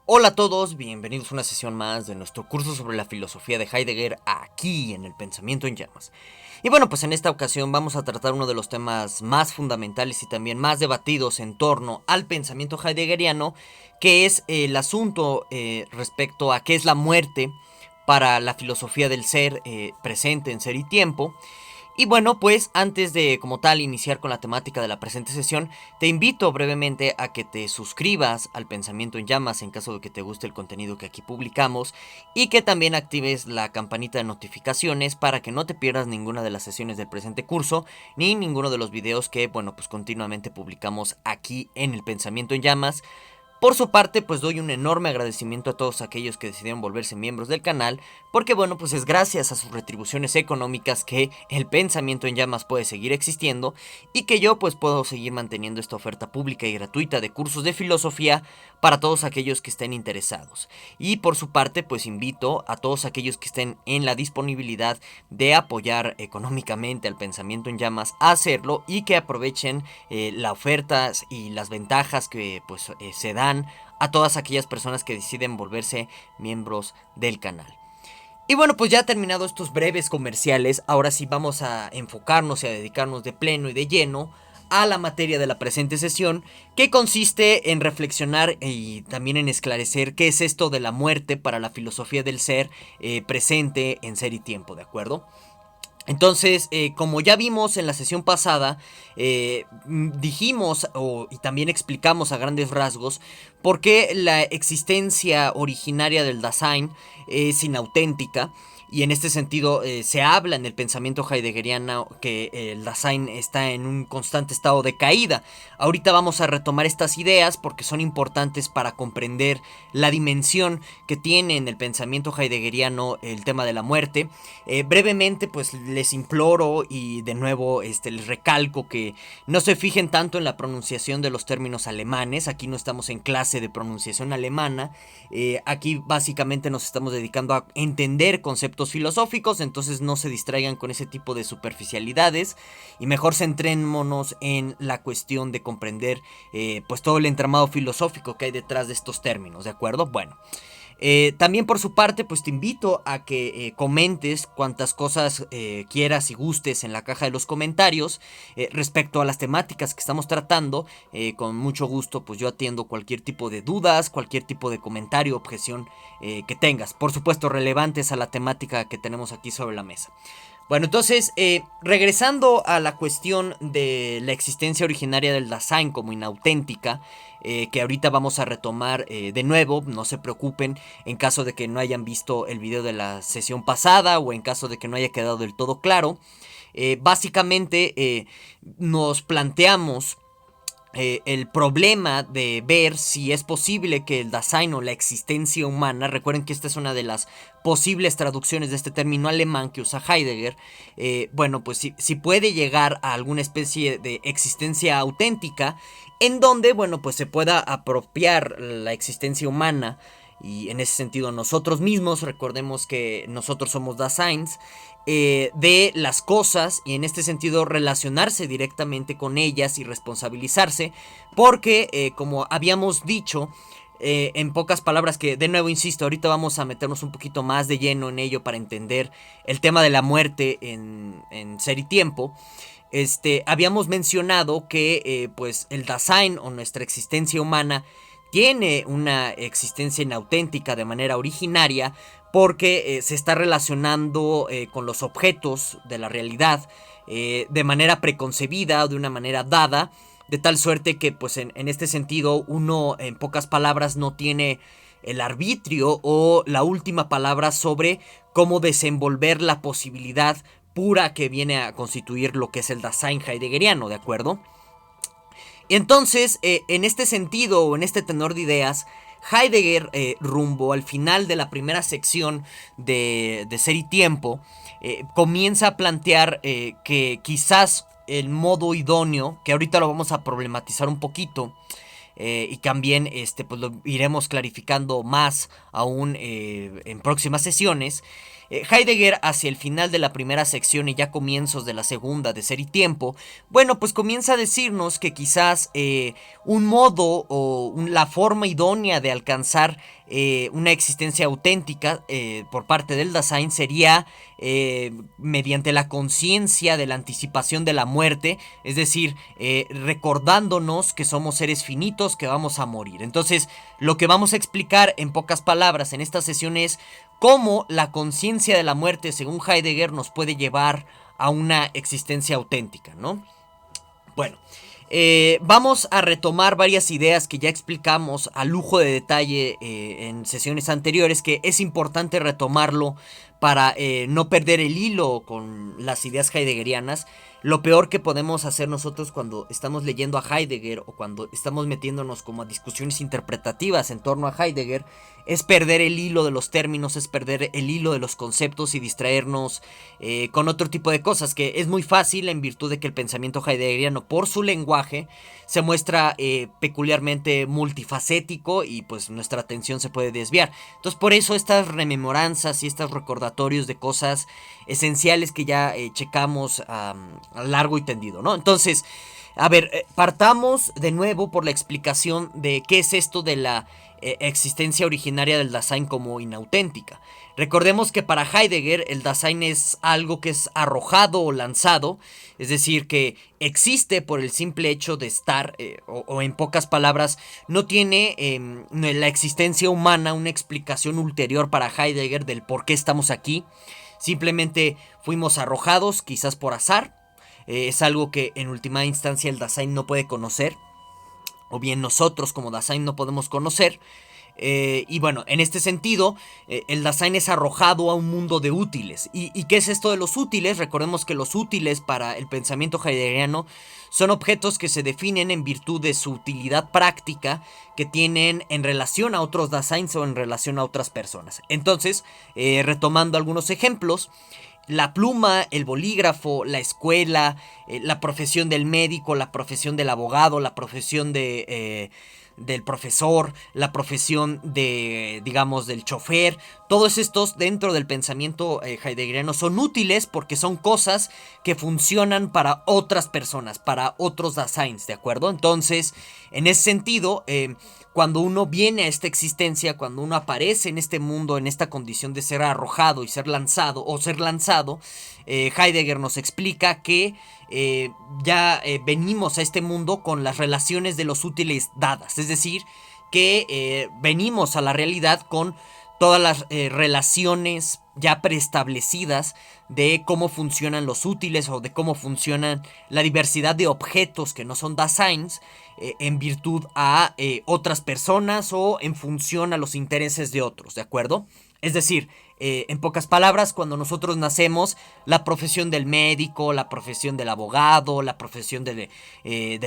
Hola a todos, bienvenidos a una sesión más de nuestro curso sobre la filosofía de Heidegger aquí en el Pensamiento en Llamas. Y bueno, pues en esta ocasión vamos a tratar uno de los temas más fundamentales y también más debatidos en torno al pensamiento heideggeriano, que es el asunto respecto a qué es la muerte para la filosofía del ser presente en Ser y Tiempo. Y bueno, pues antes de como tal iniciar con la temática de la presente sesión, te invito brevemente a que te suscribas al Pensamiento en Llamas en caso de que te guste el contenido que aquí publicamos y que también actives la campanita de notificaciones para que no te pierdas ninguna de las sesiones del presente curso ni ninguno de los videos que, bueno, pues continuamente publicamos aquí en el Pensamiento en Llamas. Por su parte, pues doy un enorme agradecimiento a todos aquellos que decidieron volverse miembros del canal, porque bueno, pues es gracias a sus retribuciones económicas que el Pensamiento en Llamas puede seguir existiendo y que yo pues puedo seguir manteniendo esta oferta pública y gratuita de cursos de filosofía para todos aquellos que estén interesados. Y por su parte, pues invito a todos aquellos que estén en la disponibilidad de apoyar económicamente al Pensamiento en Llamas a hacerlo y que aprovechen las ofertas y las ventajas que pues se dan a todas aquellas personas que deciden volverse miembros del canal. Y bueno, pues ya terminado estos breves comerciales, ahora sí vamos a enfocarnos y a dedicarnos de pleno y de lleno a la materia de la presente sesión, que consiste en reflexionar y también en esclarecer qué es esto de la muerte para la filosofía del ser presente en Ser y Tiempo, ¿de acuerdo? Entonces, como ya vimos en la sesión pasada, dijimos y también explicamos a grandes rasgos por qué la existencia originaria del Dasein es inauténtica. Y en este sentido se habla en el pensamiento heideggeriano que el Dasein está en un constante estado de caída. Ahorita vamos a retomar estas ideas porque son importantes para comprender la dimensión que tiene en el pensamiento heideggeriano el tema de la muerte. Brevemente, pues les imploro y de nuevo les recalco que no se fijen tanto en la pronunciación de los términos alemanes. Aquí no estamos en clase de pronunciación alemana. Aquí básicamente nos estamos dedicando a entender conceptos filosóficos, entonces no se distraigan con ese tipo de superficialidades y mejor centrémonos en la cuestión de comprender pues todo el entramado filosófico que hay detrás de estos términos, ¿de acuerdo? Bueno. También por su parte, pues te invito a que comentes cuantas cosas quieras y gustes en la caja de los comentarios respecto a las temáticas que estamos tratando. Con mucho gusto, pues yo atiendo cualquier tipo de dudas, cualquier tipo de comentario, objeción que tengas. Por supuesto, relevantes a la temática que tenemos aquí sobre la mesa. Bueno, entonces, regresando a la cuestión de la existencia originaria del Dasein como inauténtica, que ahorita vamos a retomar de nuevo, no se preocupen en caso de que no hayan visto el video de la sesión pasada o en caso de que no haya quedado del todo claro. Básicamente nos planteamos el problema de ver si es posible que el Dasein o la existencia humana, recuerden que esta es una de las posibles traducciones de este término alemán que usa Heidegger, bueno, pues si puede llegar a alguna especie de existencia auténtica, en donde, bueno, pues se pueda apropiar la existencia humana y en ese sentido nosotros mismos, recordemos que nosotros somos Daseins, de las cosas y en este sentido relacionarse directamente con ellas y responsabilizarse porque como habíamos dicho en pocas palabras que de nuevo insisto ahorita vamos a meternos un poquito más de lleno en ello para entender el tema de la muerte en Ser y Tiempo. Habíamos mencionado que pues el Dasein o nuestra existencia humana tiene una existencia inauténtica de manera originaria porque se está relacionando con los objetos de la realidad de manera preconcebida o de una manera dada, de tal suerte que pues en este sentido uno en pocas palabras no tiene el arbitrio o la última palabra sobre cómo desenvolver la posibilidad pura que viene a constituir lo que es el Dasein heideggeriano, ¿de acuerdo? Entonces, en este sentido o en este tenor de ideas, Heidegger, rumbo al final de la primera sección de Ser y Tiempo, comienza a plantear que quizás el modo idóneo, que ahorita lo vamos a problematizar un poquito, y también pues lo iremos clarificando más aún en próximas sesiones. Heidegger, hacia el final de la primera sección y ya comienzos de la segunda, de Ser y Tiempo, bueno, pues comienza a decirnos que quizás un modo o la forma idónea de alcanzar una existencia auténtica por parte del Dasein sería mediante la conciencia de la anticipación de la muerte, es decir, recordándonos que somos seres finitos, que vamos a morir. Entonces, lo que vamos a explicar en pocas palabras en esta sesión es cómo la conciencia de la muerte, según Heidegger, nos puede llevar a una existencia auténtica, ¿no? Bueno, vamos a retomar varias ideas que ya explicamos a lujo de detalle en sesiones anteriores, que es importante retomarlo para no perder el hilo con las ideas heideggerianas. Lo peor que podemos hacer nosotros cuando estamos leyendo a Heidegger o cuando estamos metiéndonos como a discusiones interpretativas en torno a Heidegger es perder el hilo de los términos, es perder el hilo de los conceptos y distraernos con otro tipo de cosas, que es muy fácil en virtud de que el pensamiento heideggeriano, por su lenguaje, se muestra peculiarmente multifacético y pues nuestra atención se puede desviar. Entonces por eso estas rememoranzas y estos recordatorios de cosas esenciales que ya checamos a largo y tendido, ¿no? Entonces, a ver, partamos de nuevo por la explicación de qué es esto de la existencia originaria del Dasein como inauténtica. Recordemos que para Heidegger el Dasein es algo que es arrojado o lanzado, es decir, que existe por el simple hecho de estar, o en pocas palabras, no tiene la existencia humana una explicación ulterior para Heidegger del por qué estamos aquí. Simplemente fuimos arrojados, quizás por azar. Es algo que en última instancia el Dasein no puede conocer, o bien nosotros como Dasein no podemos conocer. Y bueno, en este sentido, el Dasein es arrojado a un mundo de útiles. ¿Y qué es esto de los útiles? Recordemos que los útiles para el pensamiento heideggeriano son objetos que se definen en virtud de su utilidad práctica que tienen en relación a otros Daseins o en relación a otras personas. Entonces, retomando algunos ejemplos, la pluma, el bolígrafo, la escuela, la profesión del médico, la profesión del abogado, la profesión del profesor, la profesión de, digamos, del chofer. Todos estos dentro del pensamiento heideggeriano son útiles porque son cosas que funcionan para otras personas, para otros Daseins, ¿de acuerdo? Entonces, en ese sentido, cuando uno viene a esta existencia, cuando uno aparece en este mundo, en esta condición de ser arrojado y ser lanzado, Heidegger nos explica que ya venimos a este mundo con las relaciones de los útiles dadas, es decir, que venimos a la realidad con todas las relaciones ya preestablecidas de cómo funcionan los útiles o de cómo funcionan la diversidad de objetos que no son Daseins en virtud a otras personas o en función a los intereses de otros, ¿de acuerdo? Es decir, en pocas palabras, cuando nosotros nacemos, la profesión del médico, la profesión del abogado, la profesión del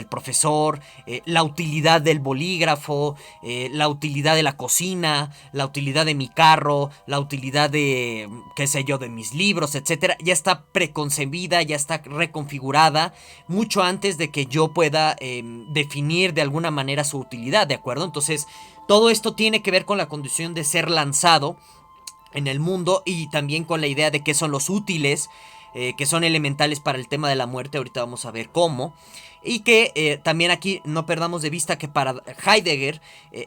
profesor, la utilidad del bolígrafo, la utilidad de la cocina, la utilidad de mi carro, la utilidad de, qué sé yo, de mis libros, etcétera, ya está preconcebida, ya está reconfigurada mucho antes de que yo pueda definir de alguna manera su utilidad, ¿de acuerdo? Entonces, todo esto tiene que ver con la condición de ser lanzado en el mundo y también con la idea de qué son los útiles, que son elementales para el tema de la muerte. Ahorita vamos a ver cómo. Y que también aquí no perdamos de vista que para Heidegger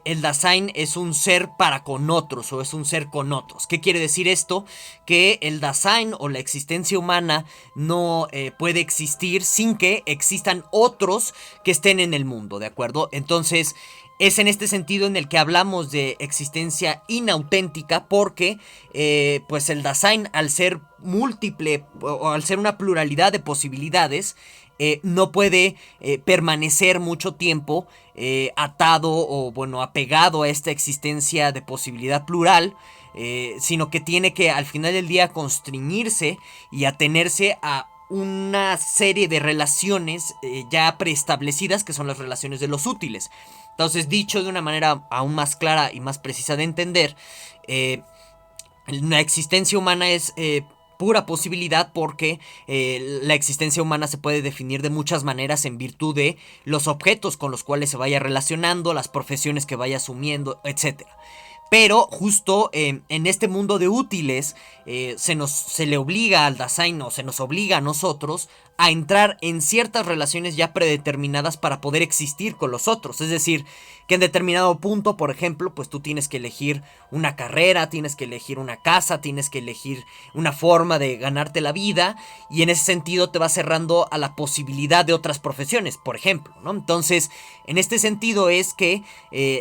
el Dasein es un ser para con otros o es un ser con otros. ¿Qué quiere decir esto? Que el Dasein o la existencia humana no puede existir sin que existan otros que estén en el mundo, ¿de acuerdo? Entonces es en este sentido en el que hablamos de existencia inauténtica porque pues el Dasein, al ser múltiple o al ser una pluralidad de posibilidades, no puede permanecer mucho tiempo atado o bueno apegado a esta existencia de posibilidad plural, sino que tiene que al final del día constreñirse y atenerse a una serie de relaciones ya preestablecidas, que son las relaciones de los útiles. Entonces, dicho de una manera aún más clara y más precisa de entender, la existencia humana es pura posibilidad porque la existencia humana se puede definir de muchas maneras en virtud de los objetos con los cuales se vaya relacionando, las profesiones que vaya asumiendo, etcétera. Pero justo en este mundo de útiles se le obliga al Dasein, o se nos obliga a nosotros a entrar en ciertas relaciones ya predeterminadas para poder existir con los otros. Es decir, que en determinado punto, por ejemplo, pues tú tienes que elegir una carrera, tienes que elegir una casa, tienes que elegir una forma de ganarte la vida, y en ese sentido te va cerrando a la posibilidad de otras profesiones, por ejemplo, ¿no? Entonces, en este sentido es que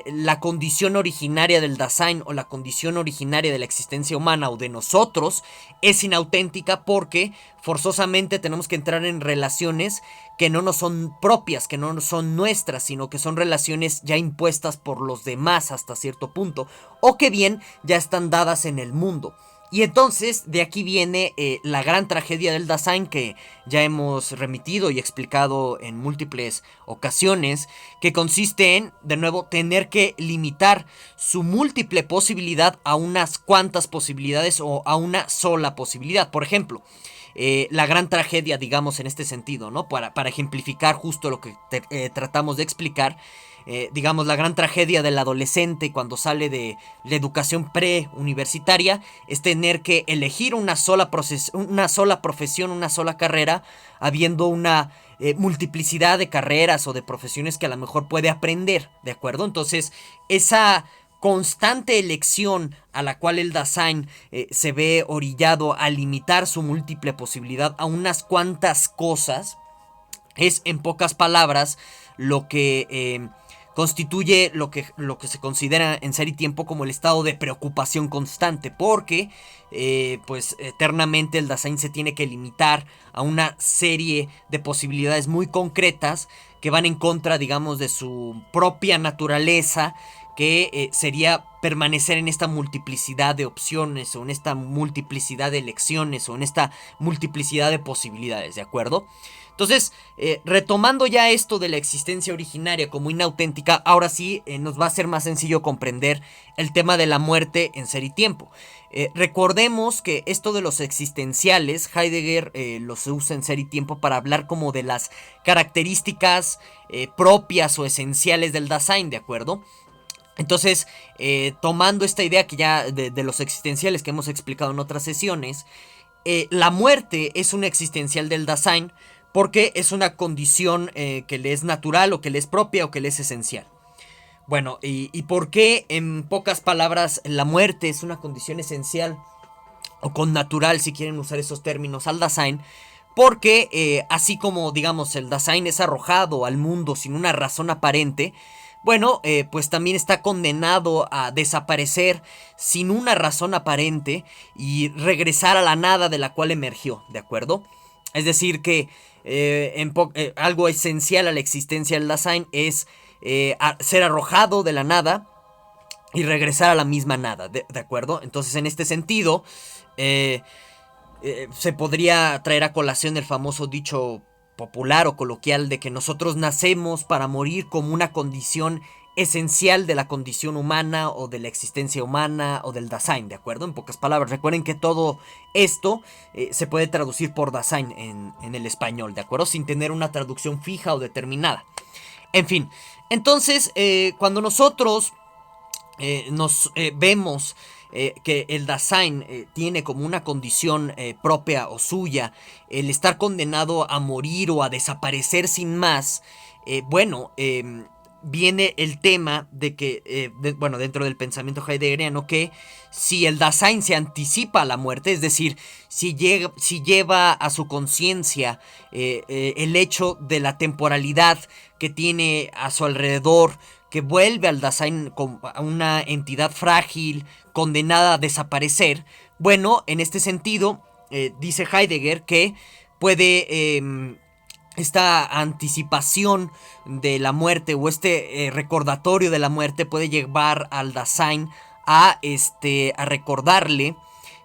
la condición originaria del Dasein, o la condición originaria de la existencia humana o de nosotros, es inauténtica porque forzosamente tenemos que entrar en relaciones que no nos son propias, que no son nuestras, sino que son relaciones ya impuestas por los demás hasta cierto punto, o que bien ya están dadas en el mundo. Y entonces de aquí viene la gran tragedia del Dasein, que ya hemos remitido y explicado en múltiples ocasiones, que consiste en, de nuevo, tener que limitar su múltiple posibilidad a unas cuantas posibilidades o a una sola posibilidad. Por ejemplo, la gran tragedia, digamos, en este sentido, ¿no? Para ejemplificar justo lo que tratamos de explicar. Digamos, la gran tragedia del adolescente cuando sale de la educación preuniversitaria es tener que elegir una sola profesión, una sola carrera, habiendo una multiplicidad de carreras o de profesiones que a lo mejor puede aprender, ¿de acuerdo? Entonces, esa constante elección a la cual el Dasein se ve orillado a limitar su múltiple posibilidad a unas cuantas cosas, es, en pocas palabras, lo que constituye lo que se considera en Ser y Tiempo como el estado de preocupación constante, porque pues eternamente el Dasein se tiene que limitar a una serie de posibilidades muy concretas que van en contra, digamos, de su propia naturaleza, que sería permanecer en esta multiplicidad de opciones, o en esta multiplicidad de elecciones, o en esta multiplicidad de posibilidades, ¿de acuerdo? Entonces, retomando ya esto de la existencia originaria como inauténtica, ahora sí nos va a ser más sencillo comprender el tema de la muerte en Ser y Tiempo. Recordemos que esto de los existenciales, Heidegger los usa en Ser y Tiempo para hablar como de las características propias o esenciales del Dasein, ¿de acuerdo? Entonces, tomando esta idea que ya de los existenciales que hemos explicado en otras sesiones, la muerte es un existencial del Dasein porque es una condición que le es natural, o que le es propia, o que le es esencial. Bueno, ¿y por qué, en pocas palabras, la muerte es una condición esencial o connatural, si quieren usar esos términos, al Dasein? Porque así como, digamos, el Dasein es arrojado al mundo sin una razón aparente, bueno, pues también está condenado a desaparecer sin una razón aparente y regresar a la nada de la cual emergió, ¿de acuerdo? Es decir que algo esencial a la existencia del Dasein es ser arrojado de la nada y regresar a la misma nada, ¿de acuerdo? Entonces, en este sentido, se podría traer a colación el famoso dicho popular o coloquial de que nosotros nacemos para morir como una condición esencial de la condición humana, o de la existencia humana, o del Dasein, ¿de acuerdo? En pocas palabras, recuerden que todo esto se puede traducir por Dasein en el español, ¿de acuerdo? Sin tener una traducción fija o determinada. En fin, entonces, cuando nosotros nos vemos que el Dasein tiene como una condición propia o suya el estar condenado a morir o a desaparecer sin más, bueno, viene el tema de que, bueno, dentro del pensamiento heideggeriano, que si el Dasein se anticipa a la muerte, es decir, si lleva a su conciencia el hecho de la temporalidad que tiene a su alrededor, que vuelve al Dasein como a una entidad frágil, condenada a desaparecer, bueno, en este sentido, dice Heidegger que puede esta anticipación de la muerte, o este recordatorio de la muerte, puede llevar al Dasein a recordarle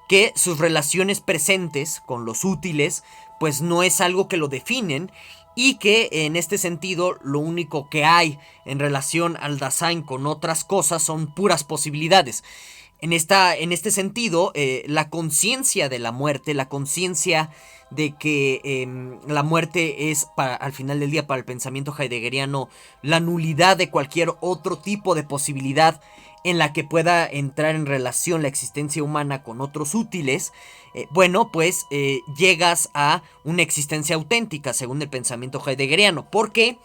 que sus relaciones presentes con los útiles pues no es algo que lo definen, y que en este sentido lo único que hay en relación al Dasein con otras cosas son puras posibilidades. En este sentido, la conciencia de la muerte, la conciencia de que la muerte es, al final del día, para el pensamiento heideggeriano, la nulidad de cualquier otro tipo de posibilidad en la que pueda entrar en relación la existencia humana con otros útiles, bueno, pues llegas a una existencia auténtica, según el pensamiento heideggeriano. ¿Por qué?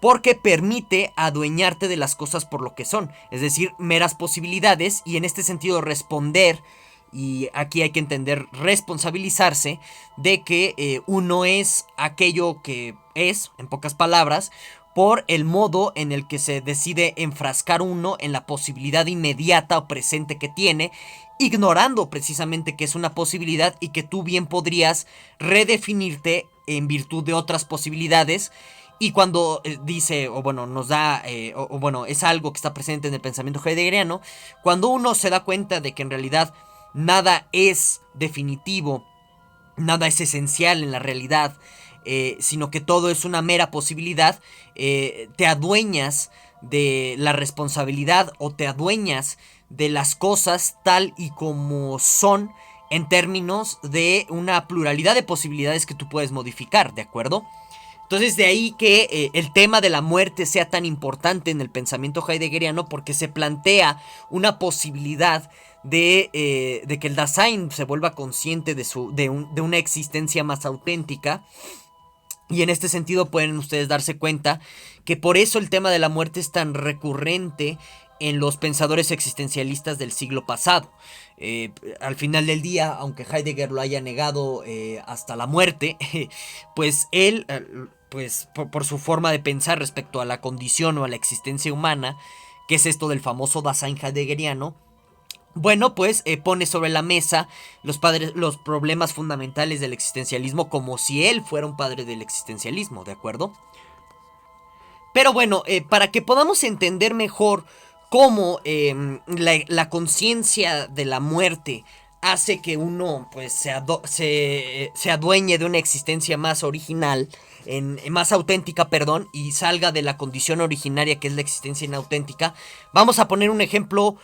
Porque permite adueñarte de las cosas por lo que son, es decir, meras posibilidades, y en este sentido responder, y aquí hay que entender responsabilizarse, de que uno es aquello que es, en pocas palabras, por el modo en el que se decide enfrascar uno en la posibilidad inmediata o presente que tiene, ignorando precisamente que es una posibilidad y que tú bien podrías redefinirte en virtud de otras posibilidades. Y cuando dice, o bueno, nos da, o bueno, es algo que está presente en el pensamiento heideggeriano, cuando uno se da cuenta de que en realidad nada es definitivo, nada es esencial en la realidad, sino que todo es una mera posibilidad, te adueñas de la responsabilidad o te adueñas de las cosas tal y como son en términos de una pluralidad de posibilidades que tú puedes modificar, ¿de acuerdo? Entonces de ahí que el tema de la muerte sea tan importante en el pensamiento heideggeriano, porque se plantea una posibilidad de que el Dasein se vuelva consciente de una existencia más auténtica. Y en este sentido pueden ustedes darse cuenta que por eso el tema de la muerte es tan recurrente en los pensadores existencialistas del siglo pasado. Al final del día, aunque Heidegger lo haya negado hasta la muerte, pues él, pues por su forma de pensar respecto a la condición o a la existencia humana, que es esto del famoso Dasein heideggeriano, bueno, pues pone sobre la mesa los problemas fundamentales del existencialismo, como si él fuera un padre del existencialismo, ¿de acuerdo? Pero bueno, para que podamos entender mejor cómo la conciencia de la muerte hace que uno pues se adueñe de una existencia más original, más auténtica, perdón, y salga de la condición originaria que es la existencia inauténtica, vamos a poner un ejemplo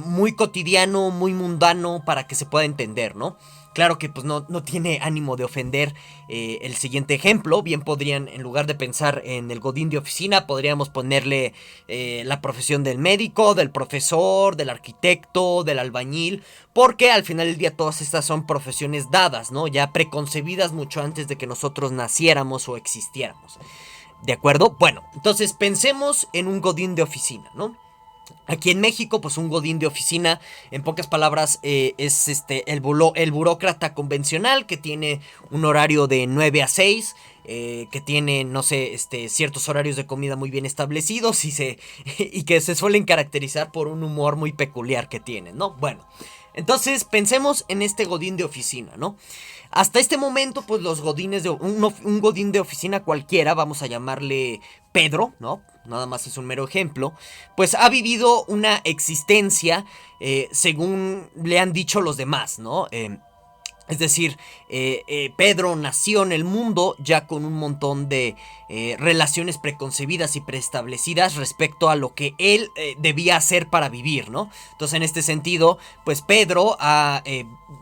muy cotidiano, muy mundano, para que se pueda entender, ¿no? Claro que pues no tiene ánimo de ofender el siguiente ejemplo. Bien podrían, en lugar de pensar en el godín de oficina, podríamos ponerle la profesión del médico, del profesor, del arquitecto, del albañil, porque al final del día todas estas son profesiones dadas, ¿no? Ya preconcebidas mucho antes de que nosotros naciéramos o existiéramos. ¿De acuerdo? Bueno, entonces pensemos en un godín de oficina, ¿no? Aquí en México, pues un godín de oficina, en pocas palabras, es el burócrata convencional que tiene un horario de 9 a 6, que tiene, no sé, ciertos horarios de comida muy bien establecidos y que se suelen caracterizar por un humor muy peculiar que tienen, ¿no? Bueno, entonces pensemos en este godín de oficina, ¿no? Hasta este momento, pues los godines de un godín de oficina cualquiera, vamos a llamarle Pedro, ¿no? Nada más es un mero ejemplo, pues ha vivido una existencia según le han dicho los demás, ¿no? Es decir, Pedro nació en el mundo ya con un montón de relaciones preconcebidas y preestablecidas respecto a lo que él debía hacer para vivir, ¿no? Entonces, en este sentido, pues Pedro ha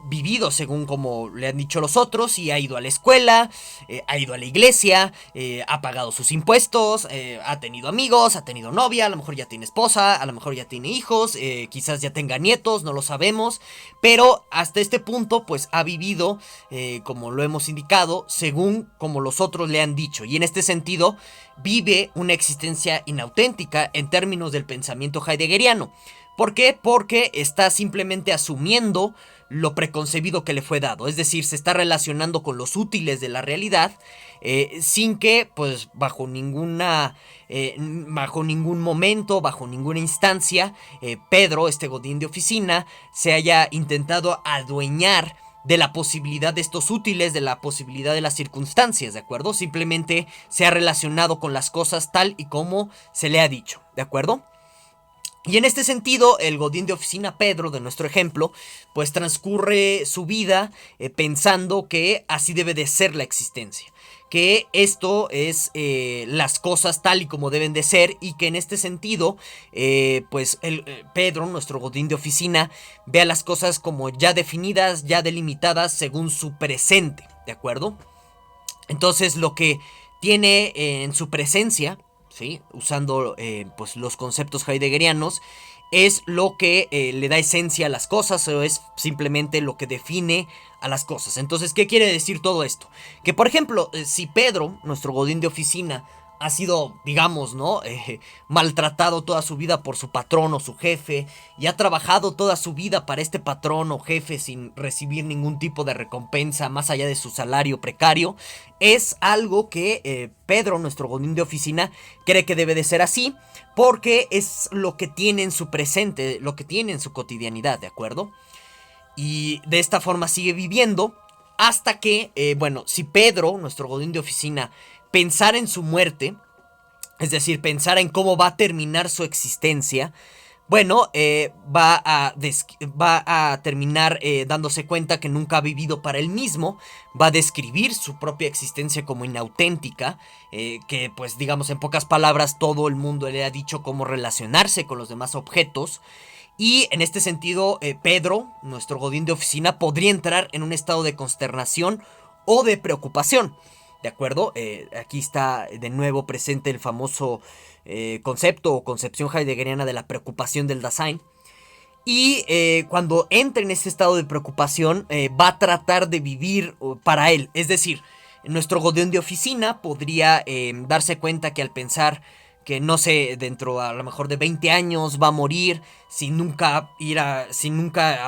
vivido según como le han dicho los otros y ha ido a la escuela, ha ido a la iglesia, ha pagado sus impuestos, ha tenido amigos, ha tenido novia, a lo mejor ya tiene esposa, a lo mejor ya tiene hijos, quizás ya tenga nietos, no lo sabemos, pero hasta este punto, pues ha vivido, como lo hemos indicado, según como los otros le han dicho. Y en este sentido, vive una existencia inauténtica en términos del pensamiento heideggeriano. ¿Por qué? Porque está simplemente asumiendo lo preconcebido que le fue dado. Es decir, se está relacionando con los útiles de la realidad, sin que, pues, bajo ningún momento, bajo ninguna instancia, Pedro, este godín de oficina, se haya intentado adueñar de la posibilidad de estos útiles, de la posibilidad de las circunstancias, ¿de acuerdo? Simplemente se ha relacionado con las cosas tal y como se le ha dicho, ¿de acuerdo? Y en este sentido, el godín de oficina Pedro, de nuestro ejemplo, pues transcurre su vida pensando que así debe de ser la existencia, que esto es las cosas tal y como deben de ser, y que en este sentido, pues Pedro, nuestro godín de oficina, vea las cosas como ya definidas, ya delimitadas según su presente, ¿de acuerdo? Entonces lo que tiene en su presencia, ¿sí? Usando pues los conceptos heideggerianos, es lo que le da esencia a las cosas, o es simplemente lo que define a las cosas. Entonces, ¿qué quiere decir todo esto? Que por ejemplo, si Pedro, nuestro godín de oficina, ha sido, digamos, ¿no? Maltratado toda su vida por su patrón o su jefe, y ha trabajado toda su vida para este patrón o jefe sin recibir ningún tipo de recompensa más allá de su salario precario, es algo que Pedro, nuestro godín de oficina, cree que debe de ser así, porque es lo que tiene en su presente, lo que tiene en su cotidianidad, ¿de acuerdo? Y de esta forma sigue viviendo hasta que, bueno, si Pedro, nuestro godín de oficina, pensara en su muerte, es decir, pensara en cómo va a terminar su existencia, bueno, va a terminar dándose cuenta que nunca ha vivido para él mismo, va a describir su propia existencia como inauténtica, que pues digamos en pocas palabras todo el mundo le ha dicho cómo relacionarse con los demás objetos. Y en este sentido, Pedro, nuestro godín de oficina, podría entrar en un estado de consternación o de preocupación. ¿De acuerdo? Aquí está de nuevo presente el famoso concepto o concepción heideggeriana de la preocupación del Dasein. Y cuando entra en este estado de preocupación, va a tratar de vivir para él. Es decir, nuestro godín de oficina podría darse cuenta que al pensar que, no sé, dentro a lo mejor de 20 años va a morir sin nunca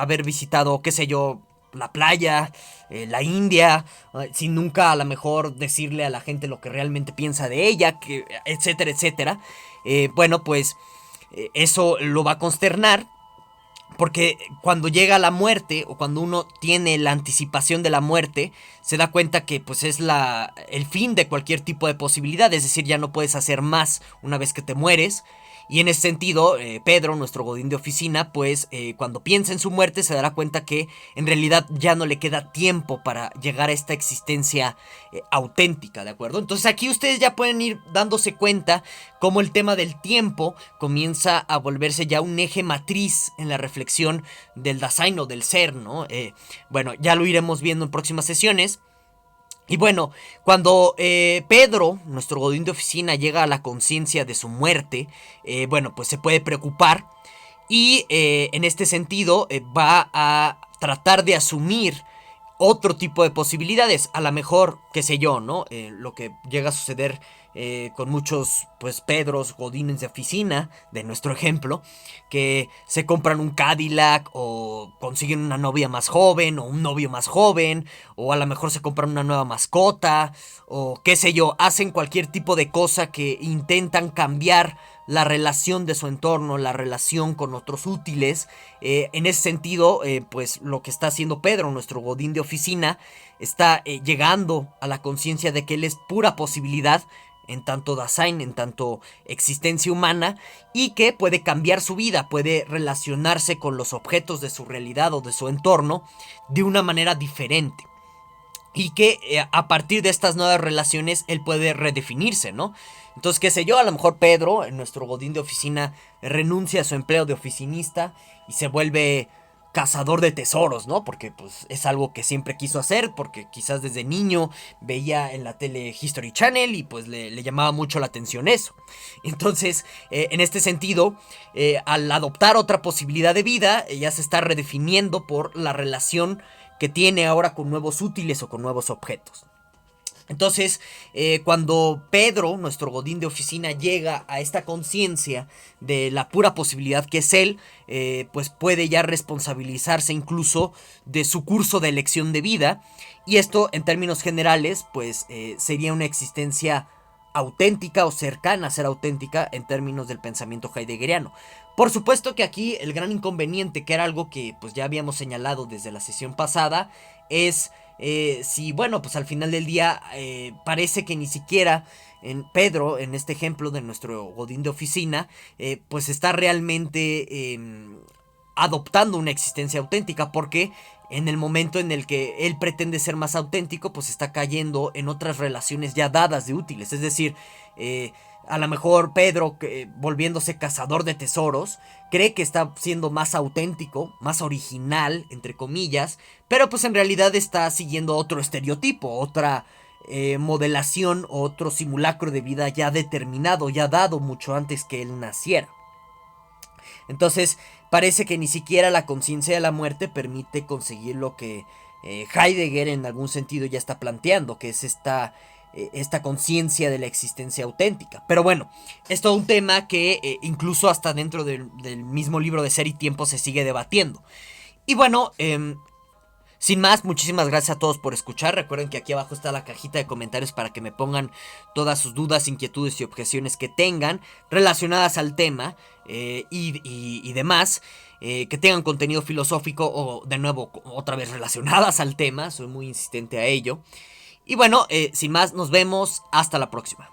haber visitado, qué sé yo, la playa, la India, sin nunca a lo mejor decirle a la gente lo que realmente piensa de ella, etcétera, etcétera. Bueno, pues eso lo va a consternar, porque cuando llega la muerte, o cuando uno tiene la anticipación de la muerte, se da cuenta que pues es el fin de cualquier tipo de posibilidad. Es decir, ya no puedes hacer más una vez que te mueres. Y en ese sentido, Pedro, nuestro godín de oficina, pues cuando piensa en su muerte se dará cuenta que en realidad ya no le queda tiempo para llegar a esta existencia auténtica, ¿de acuerdo? Entonces aquí ustedes ya pueden ir dándose cuenta cómo el tema del tiempo comienza a volverse ya un eje matriz en la reflexión del Dasein o del ser, ¿no? Bueno, ya lo iremos viendo en próximas sesiones. Y bueno, cuando Pedro, nuestro godín de oficina, llega a la conciencia de su muerte, bueno, pues se puede preocupar, y en este sentido va a tratar de asumir otro tipo de posibilidades. A lo mejor, qué sé yo, ¿no? Lo que llega a suceder con muchos, pues, Pedros, godines de oficina, de nuestro ejemplo, que se compran un Cadillac, o consiguen una novia más joven, o un novio más joven, o a lo mejor se compran una nueva mascota, o qué sé yo, hacen cualquier tipo de cosa que intentan cambiar la relación de su entorno, la relación con otros útiles. En ese sentido, pues lo que está haciendo Pedro, nuestro godín de oficina, está llegando a la conciencia de que él es pura posibilidad, en tanto Dasein, en tanto existencia humana, y que puede cambiar su vida, puede relacionarse con los objetos de su realidad o de su entorno de una manera diferente. Y que a partir de estas nuevas relaciones él puede redefinirse, ¿no? Entonces, qué sé yo, a lo mejor Pedro, nuestro godín de oficina, renuncia a su empleo de oficinista y se vuelve cazador de tesoros, ¿no? Porque pues es algo que siempre quiso hacer, porque quizás desde niño veía en la tele History Channel y pues le llamaba mucho la atención eso. Entonces, en este sentido, al adoptar otra posibilidad de vida, ya se está redefiniendo por la relación que tiene ahora con nuevos útiles o con nuevos objetos. Entonces, cuando Pedro, nuestro godín de oficina, llega a esta conciencia de la pura posibilidad que es él, pues puede ya responsabilizarse incluso de su curso de elección de vida. Y esto, en términos generales, pues sería una existencia auténtica o cercana a ser auténtica en términos del pensamiento heideggeriano. Por supuesto que aquí el gran inconveniente, que era algo que pues ya habíamos señalado desde la sesión pasada, es si, bueno, pues al final del día parece que ni siquiera en Pedro, en este ejemplo de nuestro godín de oficina, pues está realmente adoptando una existencia auténtica, porque en el momento en el que él pretende ser más auténtico, pues está cayendo en otras relaciones ya dadas de útiles. Es decir, a lo mejor Pedro, volviéndose cazador de tesoros, cree que está siendo más auténtico, más original, entre comillas, pero pues en realidad está siguiendo otro estereotipo, otra modelación, otro simulacro de vida ya determinado, ya dado mucho antes que él naciera. Entonces, parece que ni siquiera la conciencia de la muerte permite conseguir lo que Heidegger en algún sentido ya está planteando, que es esta conciencia de la existencia auténtica. Pero bueno, es todo un tema que incluso hasta dentro del mismo libro de Ser y Tiempo se sigue debatiendo. Y bueno, sin más, muchísimas gracias a todos por escuchar. Recuerden que aquí abajo está la cajita de comentarios para que me pongan todas sus dudas, inquietudes y objeciones que tengan relacionadas al tema y demás. Que tengan contenido filosófico o de nuevo otra vez relacionadas al tema. Soy muy insistente a ello. Y bueno, sin más, nos vemos. Hasta la próxima.